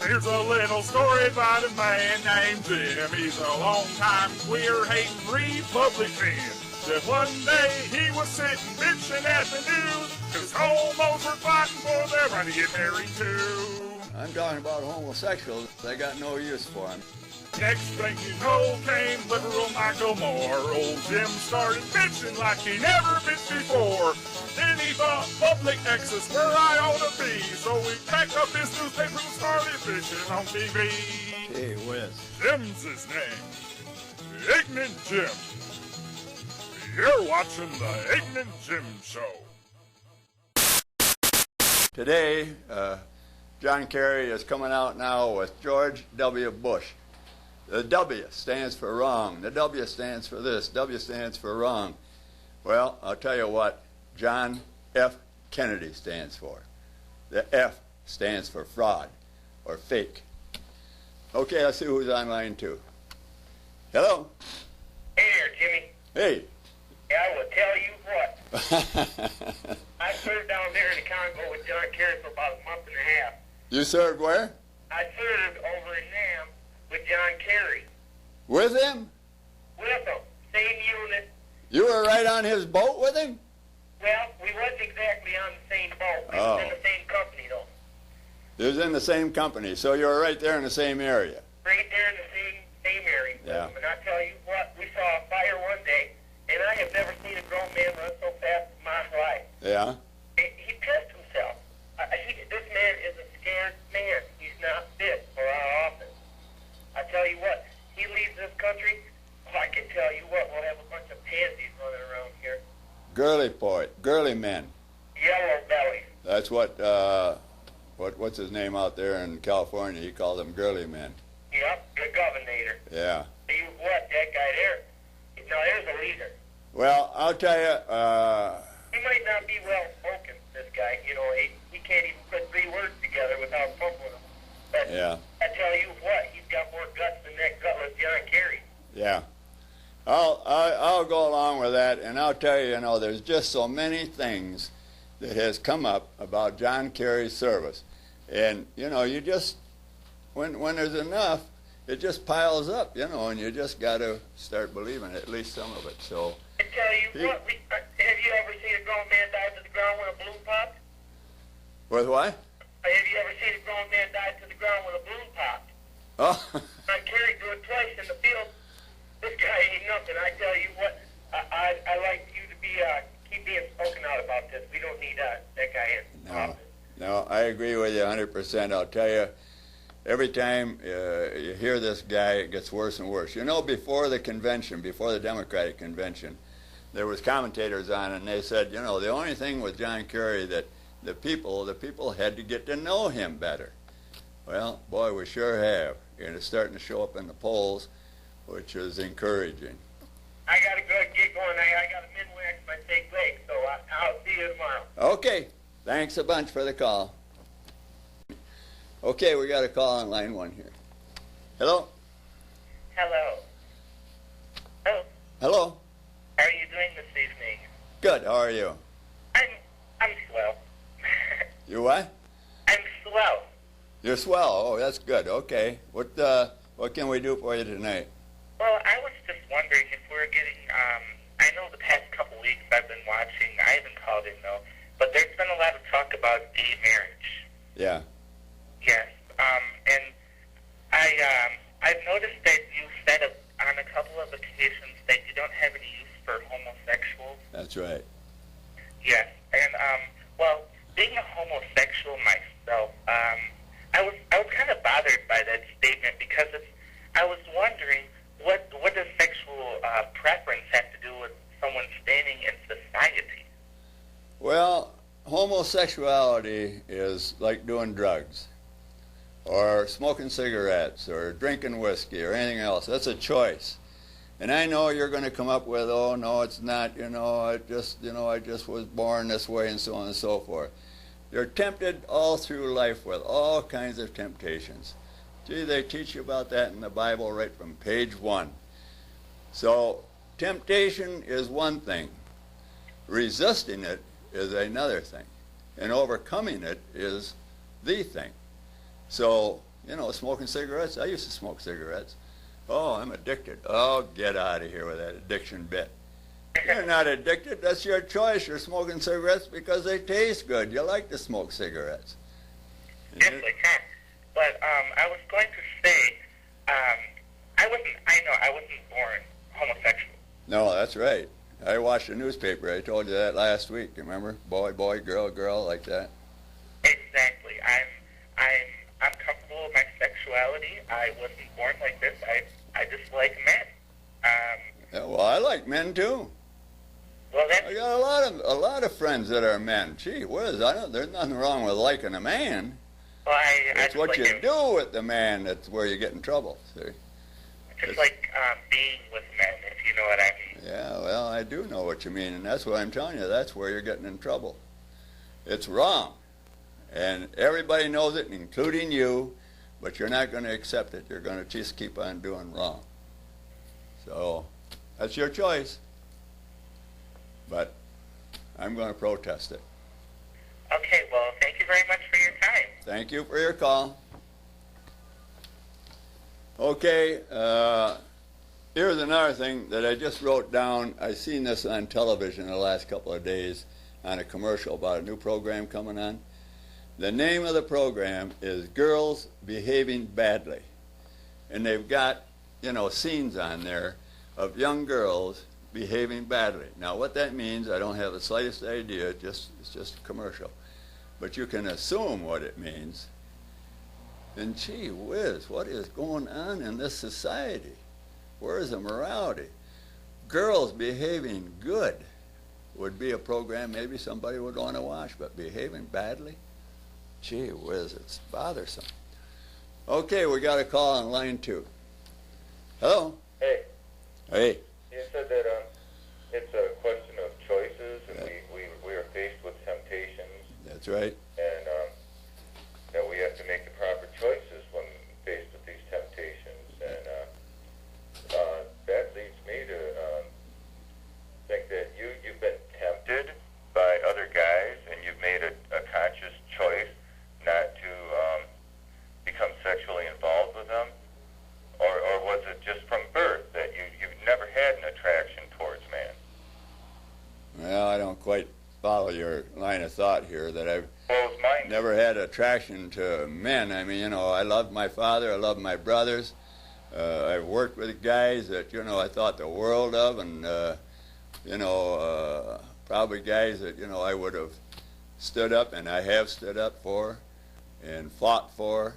Here's a little story about a man named Jim. He's a long-time queer-hating Republican. That one day he was sitting bitching at the news, 'cause homos were fighting for their right to get married too. I'm talking about homosexuals. They got no use for them. Next thing you know came liberal Michael Moore. Old Jim started bitching like he never bitched before. Then he thought public access where I ought to be. So he packed up his newspaper and started bitching on TV. Gee whiz. Jim's his name. Ignorant Jim. You're watching the Ignorant Jim Show. Today, John Kerry is coming out now with George W. Bush. The W stands for wrong. The W stands for this. W stands for wrong. Well, I'll tell you what John F. Kennedy stands for. The F stands for fraud or fake. Okay, let's see who's online too. Hello? Hey there, Jimmy. Hey. I will tell you what. I served down there in the Congo with John Kerry for about a month and a half. You served where? I served over in Nam with John Kerry. With him? With him. Same unit. You were right on his boat with him? Well, we wasn't exactly on the same boat. We was in the same company, though. He was in the same company, so you were right there in the same area. Right there in the same area. Yeah. And I tell you what, we saw a fire one day, and I have never seen a grown man run so fast in my life. Yeah? He pissed himself. This man is a scared man. He's not fit for our office. I tell you what, he leaves this country, I can tell you what, we'll have a bunch of pansies running around here. Girly men. Yellow bellies. That's what's his name out there in California? He called them girly men. Yep, the governor. Yeah. You what, that guy there? Now there's a leader. Well, I'll tell you, he might not be well spoken, this guy. You know, he can't even put 3 words together without fumbling them. But yeah. I tell you what, he's got more guts than that gutless John Kerry. Yeah. I'll go along with that, and I'll tell you, there's just so many things that has come up about John Kerry's service. And, you just, when there's enough, it just piles up, and you just got to start believing at least some of it. So I tell you what, have you ever seen a grown man dive to the ground with a balloon popped? With what? Have you ever seen a grown man dive to the ground with a balloon popped? Oh. John Kerry do it twice in the field. This guy ain't nothing. I tell you what, I like you to be keep being spoken out about this. We don't need that guy in office. No, I agree with you 100%. I'll tell you, every time you hear this guy, it gets worse and worse. Before the convention, before the Democratic convention, there was commentators on, and they said, the only thing with John Kerry that the people had to get to know him better. Well, boy, we sure have. And it's starting to show up in the polls, which is encouraging. I got a good gig going. I got a min-wax my fake leg, so I'll see you tomorrow. Okay. Thanks a bunch for the call. Okay, we got a call on line 1 here. Hello? Hello. Oh. Hello? How are you doing this evening? Good. How are you? I'm swell. You what? I'm swell. You're swell. Oh, that's good. Okay. What can we do for you tonight? Well, I was just wondering if we're getting, I know the past couple weeks I've been watching, I haven't called in though, but there's been a lot of talk about gay marriage. Yeah. Yes. And I've noticed that you said on a couple of occasions that you don't have any use for homosexuals. That's right. Yes. And, well, being a homosexual myself, I was kind of bothered by that statement because I was wondering what does sexual preference have to do with someone standing in society? Well, homosexuality is like doing drugs or smoking cigarettes or drinking whiskey or anything else. That's a choice. And I know you're going to come up with, oh, no, it's not, I just was born this way and so on and so forth. You're tempted all through life with all kinds of temptations. Gee, they teach you about that in the Bible right from page 1. So temptation is one thing. Resisting it is another thing. And overcoming it is the thing. So, smoking cigarettes. I used to smoke cigarettes. Oh, I'm addicted. Oh, get out of here with that addiction bit. You're not addicted. That's your choice. You're smoking cigarettes because they taste good. You like to smoke cigarettes. Yes, I can. But I was going to say, I wasn't born homosexual. No, that's right. I watched the newspaper. I told you that last week. Remember? Boy, boy, girl, girl, like that. Exactly. I'm comfortable with my sexuality. I wasn't born like this. I just like men. Yeah, well, I like men too. Well, I got a lot of friends that are men. Gee whiz, there's nothing wrong with liking a man. Well, It's what like you do with the man that's where you get in trouble. See? Just like being with men, if you know what I mean. Yeah, well, I do know what you mean, and that's what I'm telling you. That's where you're getting in trouble. It's wrong, and everybody knows it, including you, but you're not going to accept it. You're going to just keep on doing wrong. So that's your choice, but I'm going to protest it. Okay, well, thank you very much for your time. Thank you for your call. Okay, here's another thing that I just wrote down. I seen this on television the last couple of days on a commercial about a new program coming on. The name of the program is Girls Behaving Badly. And they've got, scenes on there of young girls behaving badly. Now, what that means, I don't have the slightest idea. It's just a commercial. But you can assume what it means. And gee whiz, what is going on in this society? Where is the morality? Girls behaving good would be a program maybe somebody would want to watch, but behaving badly? Gee whiz, it's bothersome. Okay, we got a call on line 2. Hello? Hey. Hey. You said that it's a question of choices, and we are faced with temptations. That's right. And that we have to make the proper choices when faced with these temptations. And that leads me to think that you've been tempted by other guys, and you've made a conscious choice not to become sexually involved with them? Or was it just from birth that you've never had an attraction towards man? Well, I don't quite follow your line of thought here that I've Closed-minded. never had attraction to men. I mean, I love my father, I love my brothers. I've worked with guys that, I thought the world of, and, probably guys that, I would have stood up, and I have stood up for and fought for.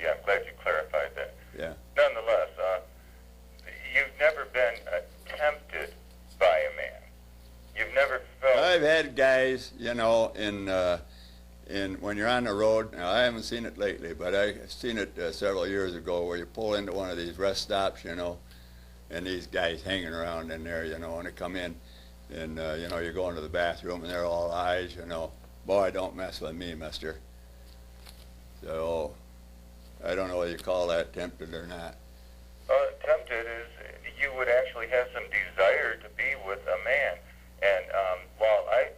Yeah, I'm glad you clarified that. Yeah. Nonetheless, you've never been tempted by a man. You've never felt... I've had guys, in when you're on the road. Now, I haven't seen it lately, but I've seen it several years ago where you pull into one of these rest stops, and these guys hanging around in there, and they come in, and, you go into the bathroom, and they're all eyes, Boy, don't mess with me, mister. So, I don't know whether you call that tempted or not. Tempted is you would actually have some desire to be with a man. And while I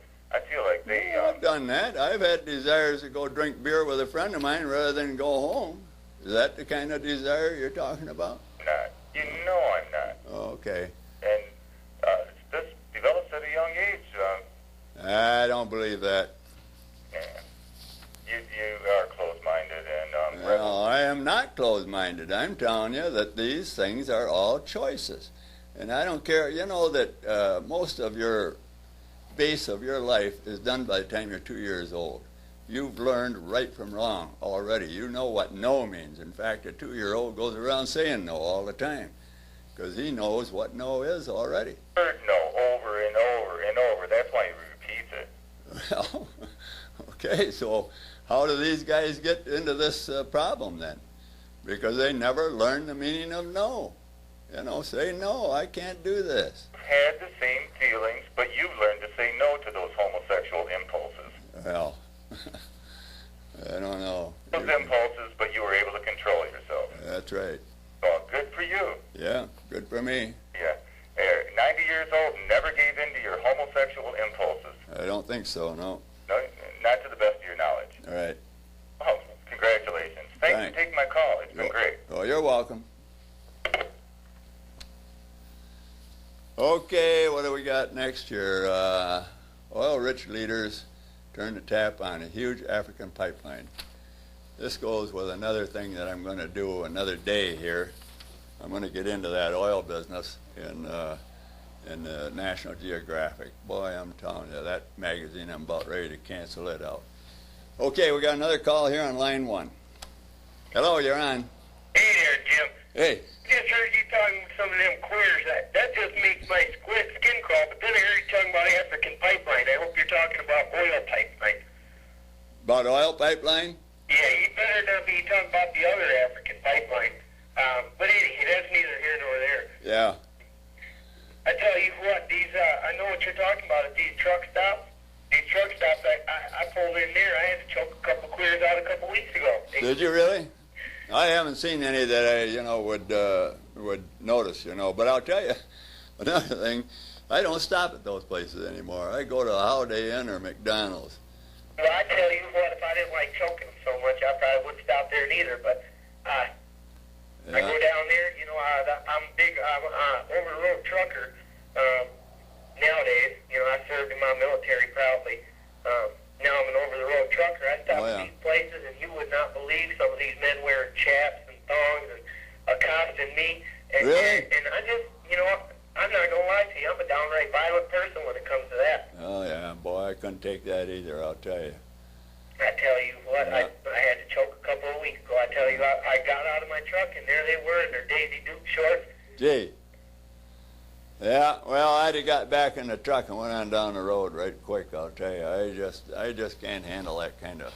feel like they... I've done that. I've had desires to go drink beer with a friend of mine rather than go home. Is that the kind of desire you're talking about? Not. You know I'm not. Okay. And this develops at a young age. I don't believe that. Yeah. You are closed-minded and... Well, I am not closed-minded. I'm telling you that these things are all choices. And I don't care, that most of your base of your life is done by the time you're 2 years old. You've learned right from wrong already. You know what no means. In fact, a 2-year-old goes around saying no all the time because he knows what no is already. Heard no over and over and over. That's why he repeats it. Well, okay, so how do these guys get into this problem then? Because they never learn the meaning of no. Say no, I can't do this. Had the same feelings, but you've learned to say no to those homosexual impulses. Well, I don't know. Those impulses, but you were able to control yourself. That's right. Well, good for you. Yeah, good for me. Yeah. 90 years old, never gave in to your homosexual impulses. I don't think so, no. No, not to the best of your knowledge. All right. Oh, congratulations. Thanks for Thanks. taking my call. call. It's been great. Oh, you're welcome. Okay, what do we got next here? Oil-rich leaders turn the tap on a huge African pipeline. This goes with another thing that I'm going to do another day here. I'm going to get into that oil business in National Geographic. Boy, I'm telling you, that magazine, I'm about ready to cancel it out. Okay, we got another call here on line 1. Hello, you're on. Hey there, Jim. Hey. Just heard you talking with some of them queers. That just makes my skin crawl. But then I heard you talking about African pipeline. I hope you're talking about oil pipeline. About oil pipeline? Yeah, you better not be talking about the other African pipeline. But anyway, that's neither here nor there. Yeah. I tell you what, I know what you're talking about at these truck stops. These truck stops, I pulled in there. I had to choke a couple queers out a couple weeks ago. Did you really? I haven't seen any that I, would notice, But I'll tell you, another thing, I don't stop at those places anymore. I go to a Holiday Inn or McDonald's. Well, I tell you what, if I didn't like choking so much, I probably wouldn't stop there neither. But I go down there, I'm big, over-the-road trucker nowadays. I served in my military proudly. Now I'm an over-the-road trucker. I stop at these places, and you would not believe some of these men wearing chaps and thongs and accosting me. And, really? And I just, I'm not going to lie to you. I'm a downright violent person when it comes to that. Oh, yeah. Boy, I couldn't take that either, I'll tell you. I tell you what, I had to choke a couple of weeks ago. I tell you, I got out of my truck, and there they were in their Daisy Duke shorts. Gee. Yeah, well, I'd have got back in the truck and went on down the road right quick, I'll tell you. I just can't handle that kind of...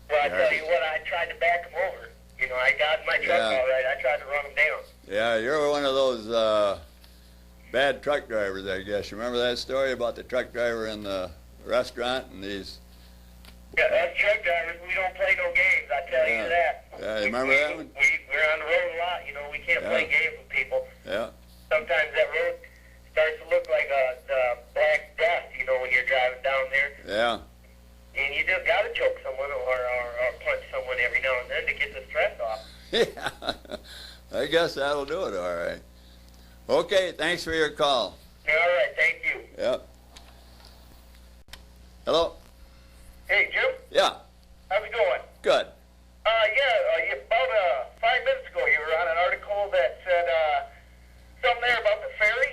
Well, I tell you what, I tried to back them over. I got in my truck all right. I tried to run them down. Yeah, you're one of those bad truck drivers, I guess. You remember that story about the truck driver in the restaurant and these... Yeah, us truck drivers, we don't play no games, I tell you that. Yeah, you remember that one? We're on the road a lot, we can't play games with people. Yeah. Sometimes that road starts to look like the black dust, when you're driving down there. Yeah. And you just got to choke someone or punch someone every now and then to get the stress off. Yeah. I guess that'll do it, all right. Okay, thanks for your call. Yeah, all right, thank you. Yep. Hello? Hey, Jim? Yeah. How's it going? Good. About 5 minutes ago, you were on an article that said something there about the ferry.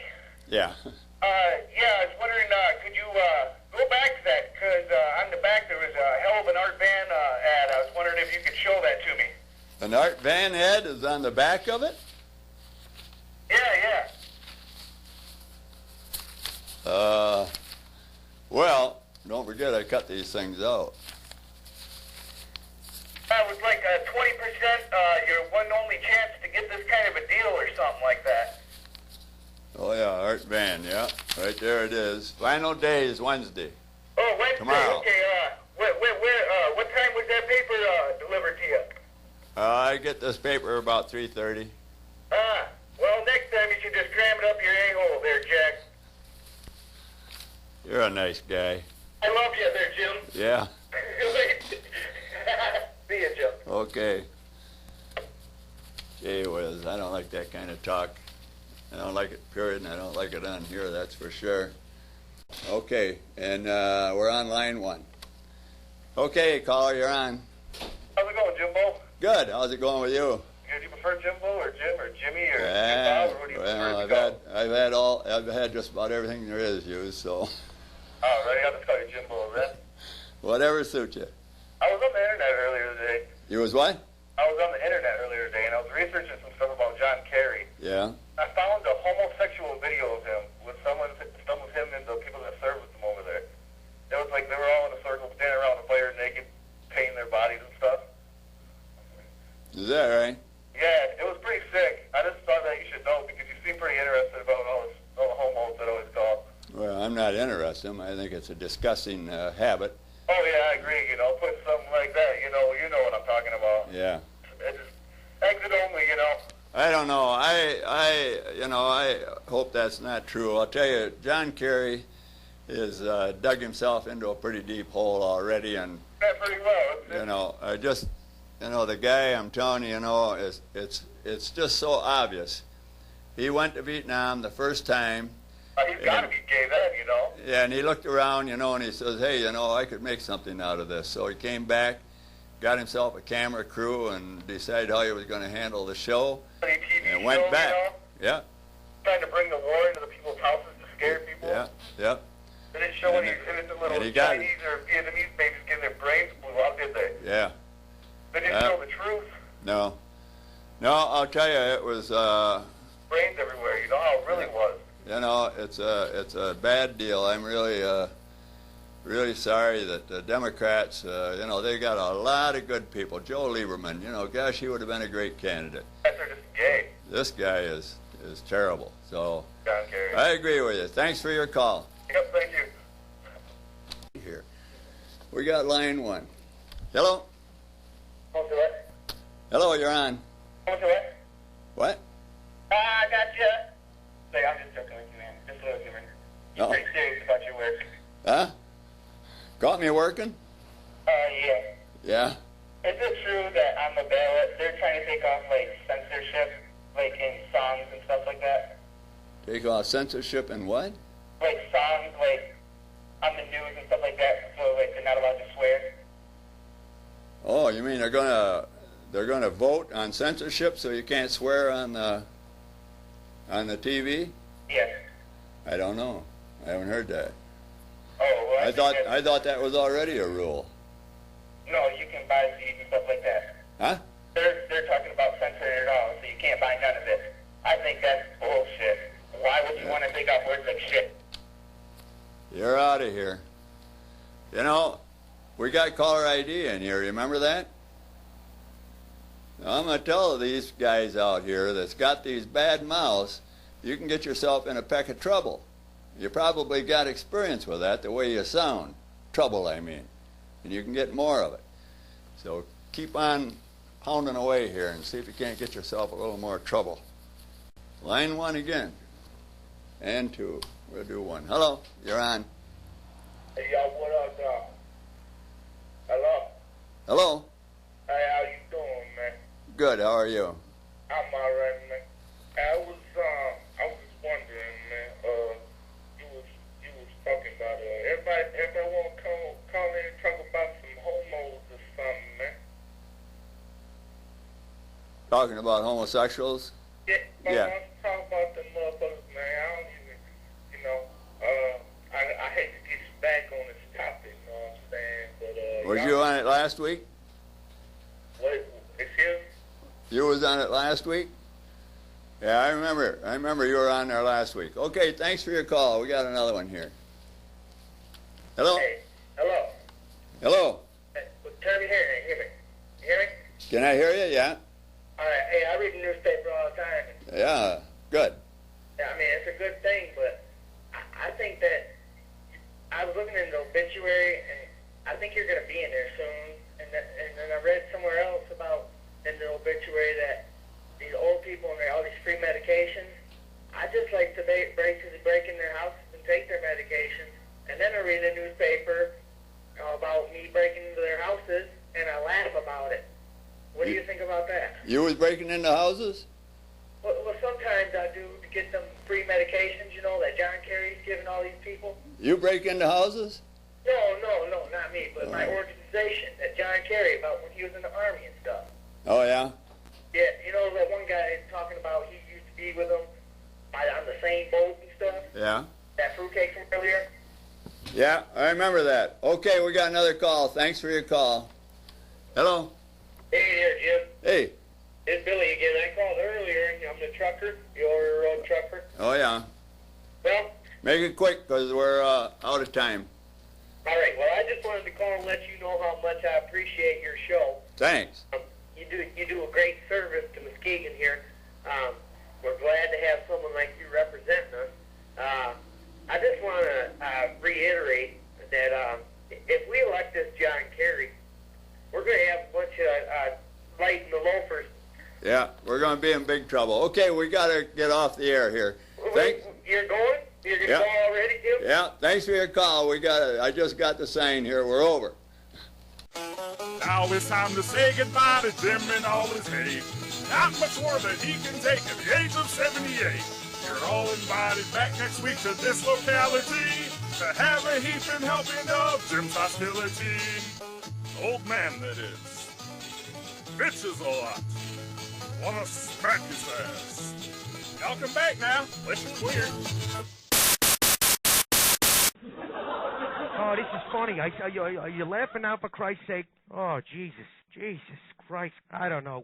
Yeah. I was wondering, could you go back to that? Because on the back there was a hell of an Art Van ad. I was wondering if you could show that to me. An Art Van ad is on the back of it? Yeah. Well, don't forget I cut these things out. It was like 20% your one and only chance to get this kind of a deal or something like that. Oh, yeah, Art Van, yeah. Right there it is. Final day is Wednesday. Oh, Wednesday. Tomorrow. Okay, what time was that paper delivered to you? I get this paper about 3:30. Well, next time you should just cram it up your a-hole there, Jack. You're a nice guy. I love you there, Jim. Yeah. See you, Jim. Okay. Gee whiz, I don't like that kind of talk. I don't like it, period, and I don't like it on here, that's for sure. Okay, and we're on line 1. Okay, caller, you're on. How's it going, Jimbo? Good. How's it going with you? Do you prefer Jimbo or Jim or Jimmy or Jim Bob, or what do you prefer? I've had just about everything there is used, so Oh, right, I'll just call you Jimbo then. whatever suits you. I was on the internet earlier today. You was what? I was on the internet earlier today, and I was researching some stuff about John Kerry. Yeah. I found a homosexual video of him with some of him and the people that served with him over there. It was like they were all in a circle, standing around the fire naked, painting their bodies and stuff. Is that right? Yeah, it was pretty sick. I just thought that you should know because you seem pretty interested about all the homos that always call. Well, I'm not interested. I think it's a disgusting habit. Oh yeah, I agree. Put something like that. You know what I'm talking about. Yeah. It's exit only. I don't know. I hope that's not true. I'll tell you, John Kerry has dug himself into a pretty deep hole already, and That's pretty well. you know, the guy, I'm telling you, you know, it's just so obvious. He went to Vietnam the first time. He's got to be gay then, you know. Yeah, and he looked around, you know, and he says, hey, you know, I could make something out of this. So he came back, got himself a camera crew, and decided how he was going to handle the show, and went back. You know? Yeah. Trying to bring the war into the people's houses to scare people. Yeah, yeah. They didn't show any innocent little Chinese or Vietnamese babies getting their brains blew out, did they? Yeah. They didn't show the truth. No. No, I'll tell you, it was... brains everywhere, you know how it really was. You know, it's a bad deal. I'm really sorry that the Democrats, you know, they got a lot of good people. Joe Lieberman, you know, gosh, he would have been a great candidate. They're just gay. This guy is terrible. So John Kerry. I agree with you. Thanks for your call. Yep, thank you. Here, we got line 1. Hello. Hello, you're on. What? I got you. Say, I'm just joking with you, man. Just a little humor. You're Oh. pretty serious about your work. Huh? Got me working? Yeah. Yeah. Is it true that on the ballot they're trying to take off like censorship, like in songs and stuff like that? Take off censorship and what? Like songs, like on the news and stuff like that, so like they're not allowed to swear. Oh, you mean they're gonna vote on censorship so you can't swear on the TV? Yes. I don't know. I haven't heard that. Oh, well, I thought that was already a rule. No, you can buy CDs and stuff like that. Huh? They're talking about censoring it all, so you can't buy none of it. I think that's bullshit. Why would you want to take off words like shit? You're out of here. You know, we got caller ID in here. Remember that? Now, I'm going to tell these guys out here that's got these bad mouths, you can get yourself in a peck of trouble. You probably got experience with that, the way you sound. Trouble, I mean. And you can get more of it. So keep on pounding away here and see if you can't get yourself a little more trouble. Line 1 again. And 2. We'll do 1. Hello, you're on. Hey, y'all, what up, dog? Hello? Hello. Hey, how you doing, man? Good, how are you? I'm alright, man. I was wondering, man, you was talking about, everybody want to call in and talk about some homos or something, man. Talking about homosexuals? Yeah. Let's talk about the motherfuckers, man. I don't even, you know, I hate to get back on this topic, you know what I'm saying, but, Was you on it last week? What, excuse? You was on it last week? Yeah, I remember. I remember you were on there last week. Okay, thanks for your call. We got another one here. Hello? Hey, hello. Hello? Hey, turn me here, hear me. You hear me? Can I hear you? Yeah? All right, hey, I read the newspaper all the time. Yeah, good. Yeah, I mean, it's a good thing, but I think that I was looking in the obituary, and I think you're going to be in there soon. And then I read somewhere else about in the obituary that these old people and all these free medications, I just like to break in their houses and take their medications. And then I read the newspaper about me breaking into their houses, and I laugh about it. What do you think about that? You was breaking into houses? Well, sometimes I do to get them free medications, you know, that John Kerry's giving all these people. You break into houses? No, not me, but my organization, that John Kerry, about when he was in the Army and stuff. Oh, yeah? Yeah, you know that one guy talking about he used to be with him on the same boat and stuff? Yeah. That fruitcake from earlier? Yeah, I remember that. Okay, we got another call. Thanks for your call. Hello? Hey there, Jim. Hey. It's Billy again. I called earlier. I'm the trucker, the over-the-road trucker. Oh, yeah. Well, Make it quick, because we're out of time. all right. Well, I just wanted to call and let you know how much I appreciate your show. Thanks. You do a great service to Muskegon here. We're glad to have someone like you representing us. I just want to reiterate that if we elect this John Kerry, we're going to have a bunch of lighting the loafers. Yeah, we're going to be in big trouble. Okay, we got to get off the air here. Thanks. You're going? You're going to Yeah. go already, Jim? Yeah, thanks for your call. I just got the sign here. We're over. Now it's time to say goodbye to Jim and all his hate. Not much more that he can take at the age of 78. You're all invited back next week to this locality to have a heaping helping of Jim's hostility. Old man, that is. Bitches a lot. Wanna smack his ass. Y'all come back now. Let you clear. Oh, this is funny. Are you laughing now, for Christ's sake? Oh, Jesus Christ. I don't know.